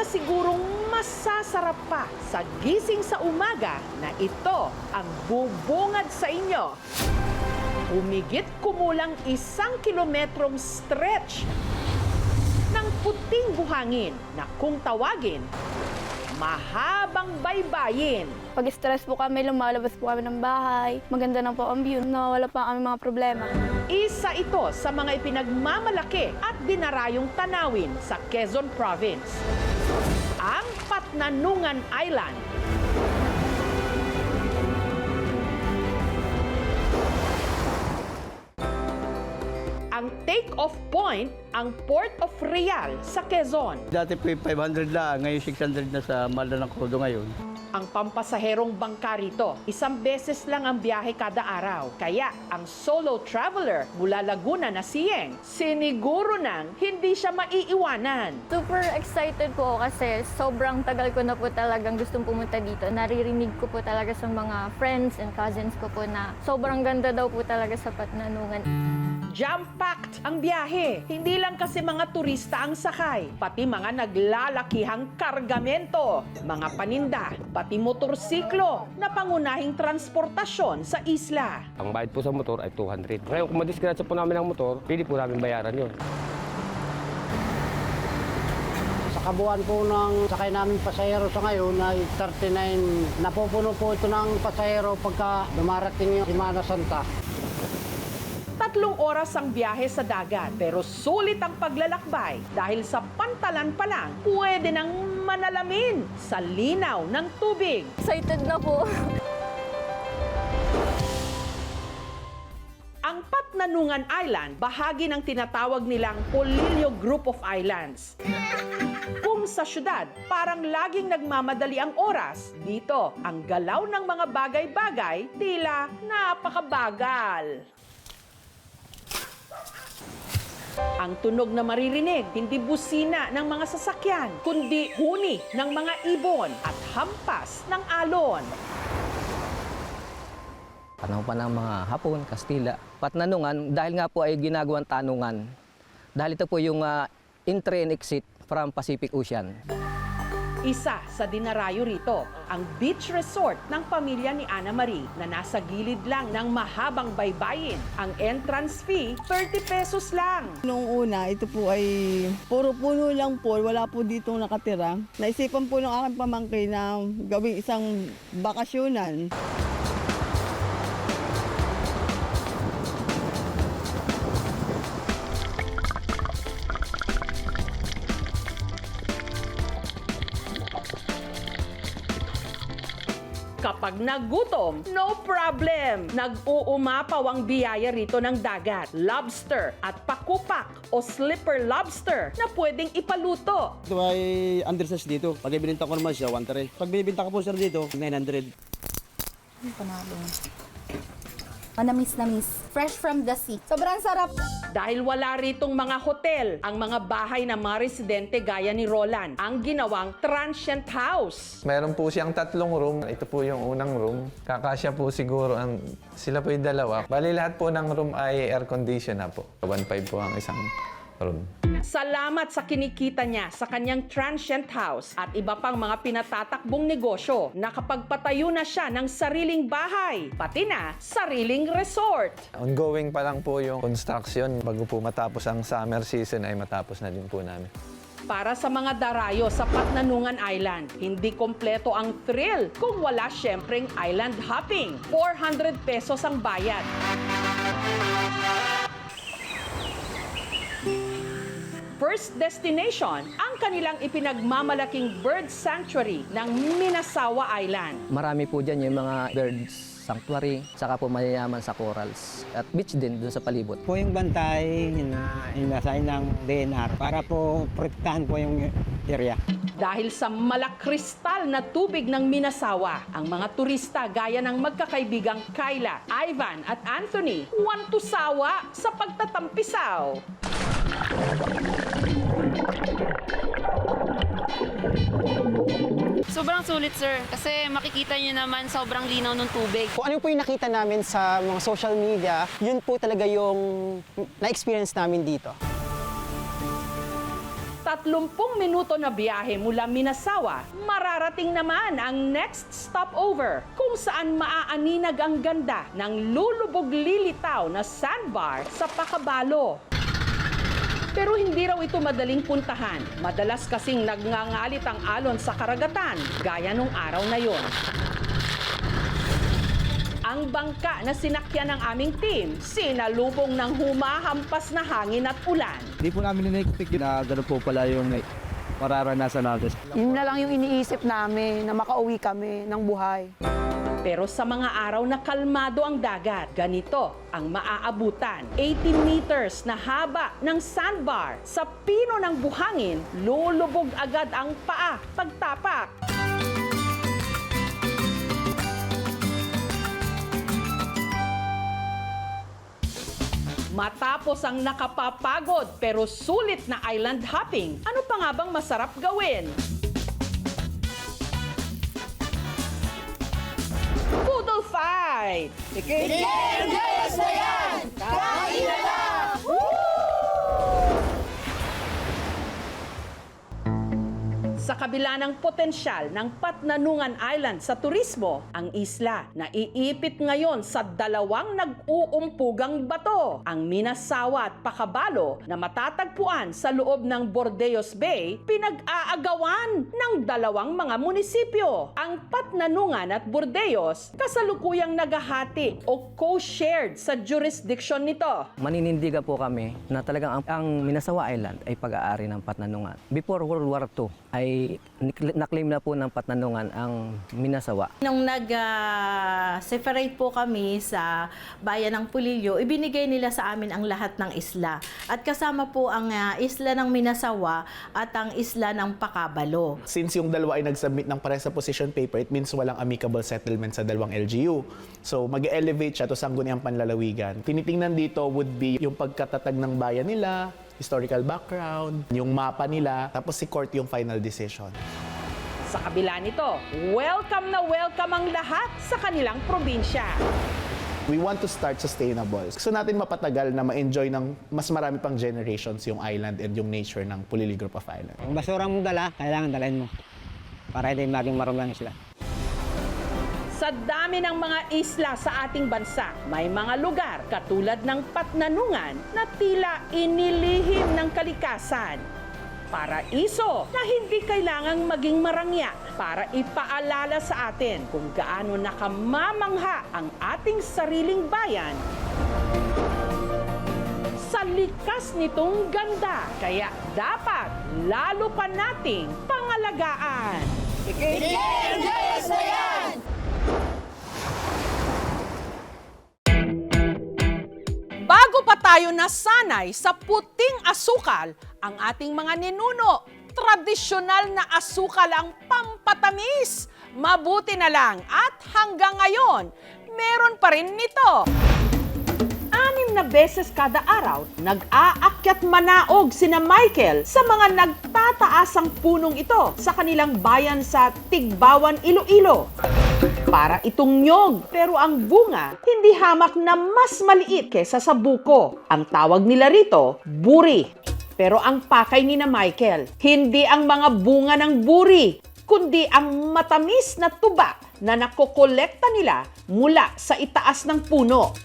na sigurong masasarap pa sa gising sa umaga na ito ang bubungad sa inyo. Humigit kumulang 1 kilometrong stretch ng puting buhangin na kung tawagin, mahabang baybayin. Pag stress po kami, lumalabas po kami ng bahay. Maganda na po ang view, nawawala pa kami mga problema. Isa ito sa mga ipinagmamalaki at dinarayong tanawin sa Quezon Province. Ang Patnanungan Island. Ang take-off point, ang Port of Real sa Quezon. Dati po 500 lang, ngayon 600 na sa Malda ng Crudo ngayon. Ang pampasaherong bangka rito, 1 beses lang ang biyahe kada araw. Kaya ang solo traveler mula Laguna na si Yeng, siniguro nang hindi siya maiiwanan. Super excited po ako kasi sobrang tagal ko na po talagang gustong pumunta dito. Naririnig ko po talaga sa mga friends and cousins ko po na sobrang ganda daw po talaga sa Patnanungan. Jam-packed ang biyahe. Hindi lang kasi mga turista ang sakay, pati mga naglalakihang kargamento, mga paninda, pati motorsiklo na pangunahing transportasyon sa isla. Ang bayad po sa motor ay 200. Ngayon, kung madisgrasya po namin ang motor, pwede po namin bayaran yun. Sa kabuuan po ng sakay namin pasahero sa ngayon ay 39. Napupuno po ito ng pasahero pagka dumarating yung Semana Santa. 3 oras ang biyahe sa dagat, pero sulit ang paglalakbay dahil sa pantalan pa lang, pwede nang manalamin sa linaw ng tubig. Excited na po. Ang Patnanungan Island, bahagi ng tinatawag nilang Polillo Group of Islands. Kung sa syudad, parang laging nagmamadali ang oras, dito ang galaw ng mga bagay-bagay tila napakabagal. Ang tunog na maririnig, hindi busina ng mga sasakyan, kundi huni ng mga ibon at hampas ng alon. Panahon pa ng mga Hapon, Kastila. Patnanungan, dahil nga po ay ginagawang tanungan. Dahil ito po yung entry and exit from Pacific Ocean. Isa sa dinarayo rito, ang beach resort ng pamilya ni Ana Marie na nasa gilid lang ng mahabang baybayin. Ang entrance fee, 30 pesos lang. Noong una, ito po ay puro puno lang po, wala po dito nakatira. Naisipan po ng aking pamangkin na gawing isang bakasyonan. Kapag nagutom, no problem! Nag-uumapaw ang biyaya rito ng dagat, lobster at pakupak o slipper lobster na pwedeng ipaluto. Ito ay undersize dito. Pag ibinenta ko naman siya, 1.3. Pag binibenta ko po sir dito, 900. Panalo. Manamis-namis. Fresh from the sea. Sobrang sarap. Dahil wala ritong mga hotel, ang mga bahay ng mga residente gaya ni Roland, ang ginawang transient house. Meron po siyang 3 room. Ito po yung unang room. Kakasya po siguro sila po yung 2. Bali lahat po ng room ay air condition na po. 1.5 po ang isang room. Salamat sa kinikita niya sa kanyang transient house at iba pang mga pinatatakbong negosyo. Nakapagpatayo na siya ng sariling bahay, pati na sariling resort. Ongoing pa lang po yung construction. Bago po matapos ang summer season ay matapos na din po namin. Para sa mga darayo sa Patnanungan Island, hindi kompleto ang thrill kung wala syempreng island hopping. 400 pesos ang bayad. First destination, ang kanilang ipinagmamalaking bird sanctuary ng Minasawa Island. Marami po dyan yung mga birds sanctuary, saka po mayayaman sa corals. At beach din dun sa palibot. Po yung bantay na inasay ng DNR para po protektahan po yung area. Dahil sa malakristal na tubig ng Minasawa, ang mga turista gaya ng magkakaibigang Kyla, Ivan at Anthony, want to sawa sa pagtatampisaw. Sobrang sulit, sir. Kasi makikita nyo naman sobrang linaw ng tubig. Kung ano po yung nakita namin sa mga social media, yun po talaga yung na-experience namin dito. 30 minuto na biyahe mula Minasawa, mararating naman ang next stopover kung saan maaaninag ang ganda ng lulubog lilitaw na sandbar sa Pacabalo. Pero hindi raw ito madaling puntahan. Madalas kasing nagngangalit ang alon sa karagatan, gaya nung araw na yon. Ang bangka na sinakyan ng aming team, sinalubong ng humahampas na hangin at ulan. Hindi po namin na-expect na gano'n po pala yung mararanasan natin. Yun na lang yung iniisip namin, na makauwi kami ng buhay. Pero sa mga araw na kalmado ang dagat, ganito ang maaabutan. 80 meters na haba ng sandbar. Sa pino ng buhangin, lulubog agad ang paa pagtapak. Matapos ang nakapapagod pero sulit na island hopping, ano pa nga bang masarap gawin? Poodle fight! Sa kabila ng potensyal ng Patnanungan Island sa turismo, ang isla na iipit ngayon sa dalawang nag-uumpugang bato, ang Minasawa at Pacabalo na matatagpuan sa loob ng Bordeos Bay, pinag-aagawan ng dalawang mga munisipyo. Ang Patnanungan at Bordeos kasalukuyang nagahati o co-shared sa jurisdiction nito. Maninindigan po kami na talagang ang Minasawa Island ay pag-aari ng Patnanungan. Before World War II ay naklaim na po ng Patnanungan ang Minasawa. Nung nag-separate po kami sa bayan ng Pulilio, ibinigay nila sa amin ang lahat ng isla. At kasama po ang isla ng Minasawa at ang isla ng Pacabalo. Since yung dalawa ay nag-submit ng parehas sa position paper, it means walang amicable settlement sa dalawang LGU. So mag-elevate siya to sangguniang panlalawigan. Tinitingnan dito would be yung pagkatatag ng bayan nila, historical background, yung mapa nila, tapos si court yung final decision. Sa kabila nito, welcome na welcome ang lahat sa kanilang probinsya. We want to start sustainable. Gusto natin mapatagal na ma-enjoy ng mas marami pang generations yung island and yung nature ng Pulili Group of Islands. Ang basura mong dala, kailangan dalhin mo para hindi maging marumang sila. Sa dami ng mga isla sa ating bansa, may mga lugar katulad ng Patnanungan na tila inilihim ng kalikasan. Paraiso na hindi kailangang maging marangya para ipaalala sa atin kung gaano nakamamangha ang ating sariling bayan sa likas nitong ganda. Kaya dapat lalo pa nating pangalagaan. Bago pa tayo nasanay sa puting asukal, ang ating mga ninuno, tradisyonal na asukal ang pampatamis. Mabuti na lang at hanggang ngayon, meron pa rin nito. 6 na beses kada araw, nag-aakyat manaog sina Michael sa mga nagtataasang punong ito sa kanilang bayan sa Tigbawan, Iloilo. Para itong nyog, pero ang bunga hindi hamak na mas maliit kesa sa buko. Ang tawag nila rito, buri. Pero ang pakay ni na Michael, hindi ang mga bunga ng buri, kundi ang matamis na tuba na nakokolekta nila mula sa itaas ng puno.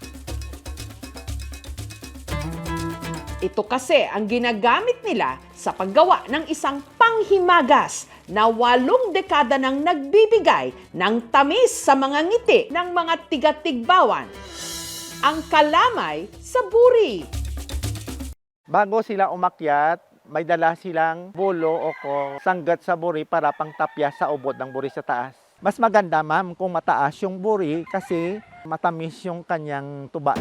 Ito kasi ang ginagamit nila sa paggawa ng isang panghimagas na 8 dekada nang nagbibigay ng tamis sa mga ngiti ng mga tiga-Tigbawan. Ang kalamay sa buri. Bago sila umakyat, may dala silang bulo o sanggat sa buri para pangtapya sa ubod ng buri sa taas. Mas maganda, ma'am, kung mataas yung buri kasi matamis yung kanyang tuba.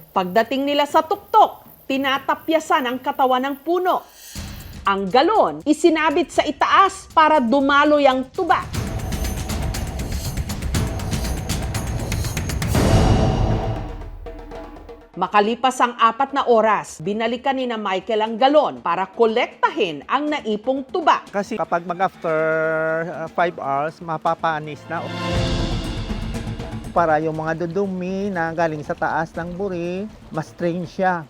Pagdating nila sa tuktok, tinatapyasan ang katawan ng puno. Ang galon, isinabit sa itaas para dumaloy ang tuba. Makalipas ang 4 na oras, binalikan ni na Michael ang galon para kolektahin ang naipong tuba. Kasi kapag mag-after 5 hours, mapapanis na. Para yung mga dudumi na galing sa taas ng buri, mas strain siya.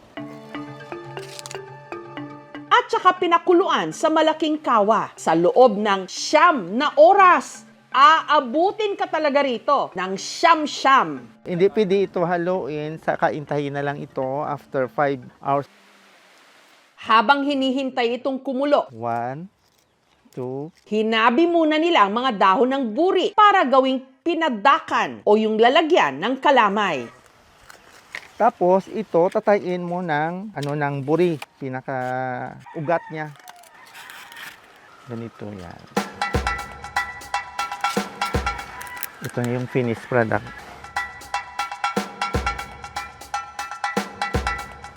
At at saka pinakuluan sa malaking kawa sa loob ng 9 na oras. Aabutin ka talaga rito ng 9. Hindi pwede ito haluin, saka intayin na lang ito after 5 hours. Habang hinihintay itong kumulo, 1, 2, hinabi muna nila ang mga dahon ng buri para gawing pinadakan o yung lalagyan ng kalamay. tapos ito tatayin mo ng ng buri, pinaka ugat niya. Ganito yan. Ito na yung finished product.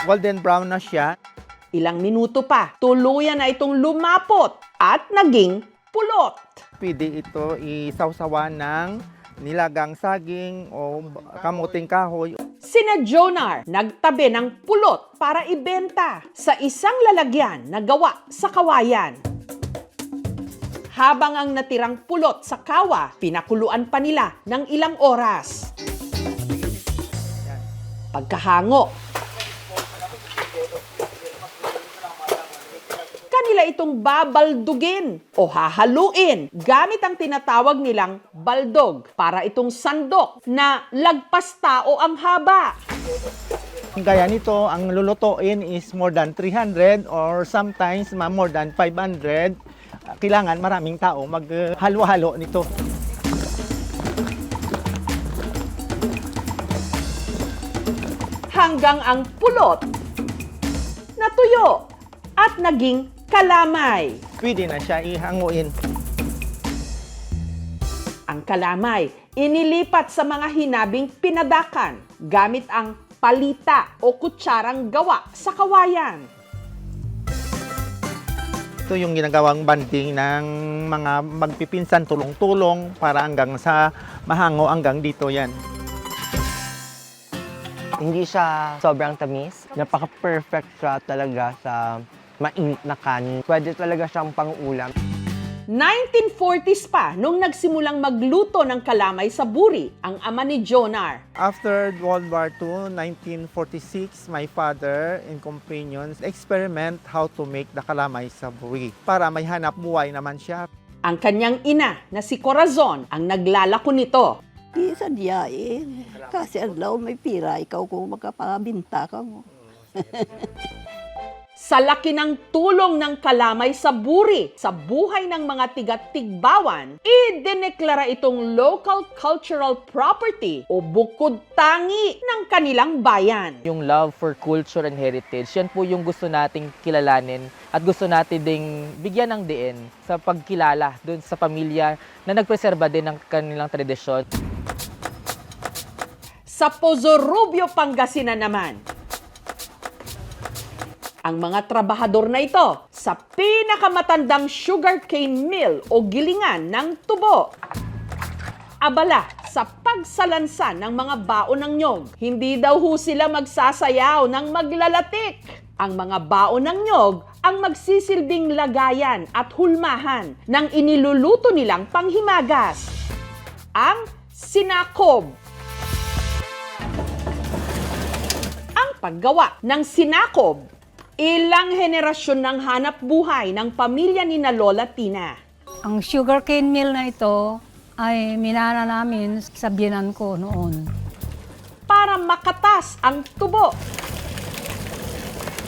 Golden brown na siya. Ilang minuto pa, tuluyan na itong lumapot at naging pulot. Pwede ito isawsawan ng nilagang saging o kamuting kahoy. Sina Jonar nagtabi ng pulot para ibenta sa isang lalagyan na gawa sa kawayan. Habang ang natirang pulot sa kawa, pinakuluan pa nila ng ilang oras. Pagkahango, kanila itong babaldugin o hahaluin gamit ang tinatawag nilang baldog para itong sandok na lagpas tao ang haba. Gaya nito, ang lulutuin is more than 300 or sometimes more than 500. Kailangan maraming tao maghalo-halo nito. Hanggang ang pulot natuyo at naging kalamay. Pwede na siya ihanguin. Ang kalamay, inilipat sa mga hinabing pinadakan gamit ang palita o kutsarang gawa sa kawayan. Ito yung ginagawang banding ng mga magpipinsan, tulong-tulong para hanggang sa mahango hanggang dito yan. Hindi siya sobrang tamis. Napaka-perfect siya talaga sa mainit na kanin. Pwede talaga siyang pang-ulam. 1940s pa nung nagsimulang magluto ng kalamay sa buri ang ama ni Jonar. After World War II, 1946, my father and companions experiment how to make the kalamay sa buri para may hanap buhay naman siya. Ang kanyang ina na si Corazon ang naglalako nito. Di sadyain. Kasi adlaw may pira, ikaw kung magkapabinta ka mo. Sa laki ng tulong ng kalamay sa buri sa buhay ng mga tiga-tigbawan, idineklara itong local cultural property o bukod tangi ng kanilang bayan. Yung love for culture and heritage, yan po yung gusto nating kilalanin at gusto natin ding bigyan ng diin sa pagkilala dun sa pamilya na nagpreserba din ng kanilang tradisyon. Sa Pozo Rubio, Pangasinan naman, ang mga trabahador na ito sa pinakamatandang sugarcane mill o gilingan ng tubo. Abala sa pagsalansan ng mga baon ng nyog. Hindi daw ho sila magsasayaw ng maglalatik. Ang mga baon ng nyog ang magsisilbing lagayan at hulmahan ng iniluluto nilang panghimagas. Ang sinakob. Ang paggawa ng sinakob, ilang henerasyon ng hanap buhay ng pamilya ni na Lola Tina. Ang sugarcane mill na ito ay minana namin sa biyenan ko noon. Para makatas ang tubo,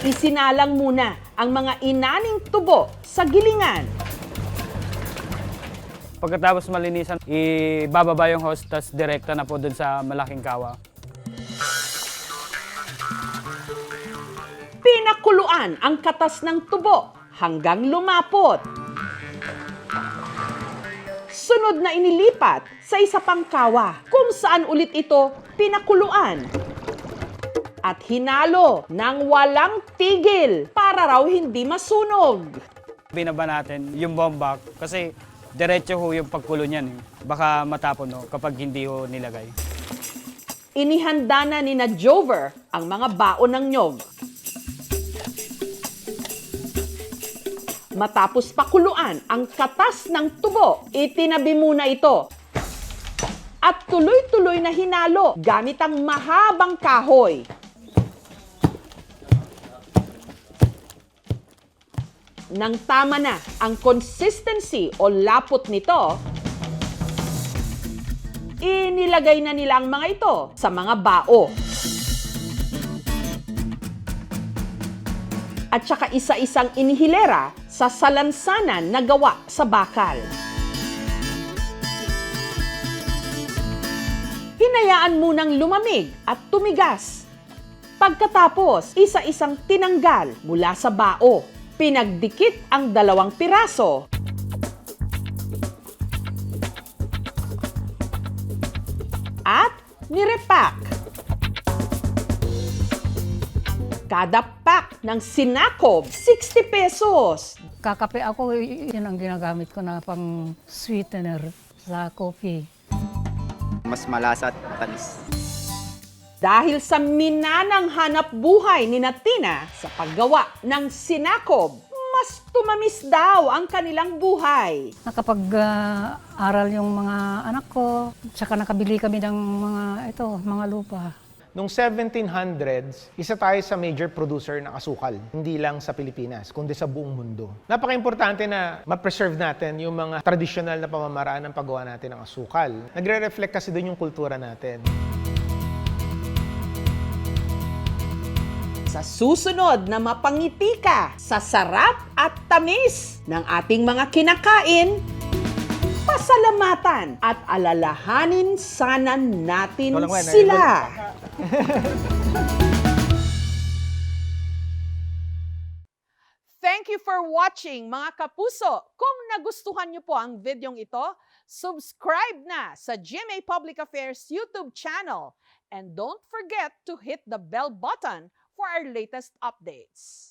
isinalang muna ang mga inaning tubo sa gilingan. Pagkatapos malinisan, ibababa yung hose, tas direkta na po dun sa malaking kawa. Pinakuluan ang katas ng tubo hanggang lumapot. Sunod na inilipat sa isa pang kawa kung saan ulit ito pinakuluan. At hinalo ng walang tigil para raw hindi masunog. Binaba natin yung bomba kasi diretso ho yung pagkulo niyan. Baka matapon ho kapag hindi ho nilagay. Inihanda na ni na Jover ang mga baon ng nyog. Matapos pakuluan ang katas ng tubo, itinabi muna ito. At tuloy-tuloy na hinalo gamit ang mahabang kahoy. Nang tama na ang consistency o lapot nito, inilagay na nila ang mga ito sa mga bao. At saka isa-isang inihilera sa salansanan na gawa sa bakal. Hinayaan munang lumamig at tumigas. Pagkatapos, isa-isang tinanggal mula sa bao. Pinagdikit ang 2 piraso. At nirepack. Kada pack ng sinakob, 60 pesos. Kakape ako, yun ang ginagamit ko na pang sweetener sa coffee. Mas malasa at matamis. Dahil sa minanang hanap buhay ni Tina sa paggawa ng sinakob, mas tumamis daw ang kanilang buhay. Nakapag-aral yung mga anak ko, tsaka nakabili kami ng mga lupa. Noong 1700s, isa tayo sa major producer ng asukal. Hindi lang sa Pilipinas, kundi sa buong mundo. Napaka-importante na ma-preserve natin yung mga traditional na pamamaraan ng paggawa natin ng asukal. Nagre-reflect kasi doon yung kultura natin. Sa susunod na mapangiti ka sa sarap at tamis ng ating mga kinakain, pasalamatan at alalahanin sana natin sila. Thank you for watching, mga kapuso. Kung nagustuhan niyo po ang videong ito, subscribe na sa GMA Public Affairs YouTube channel. And don't forget to hit the bell button for our latest updates.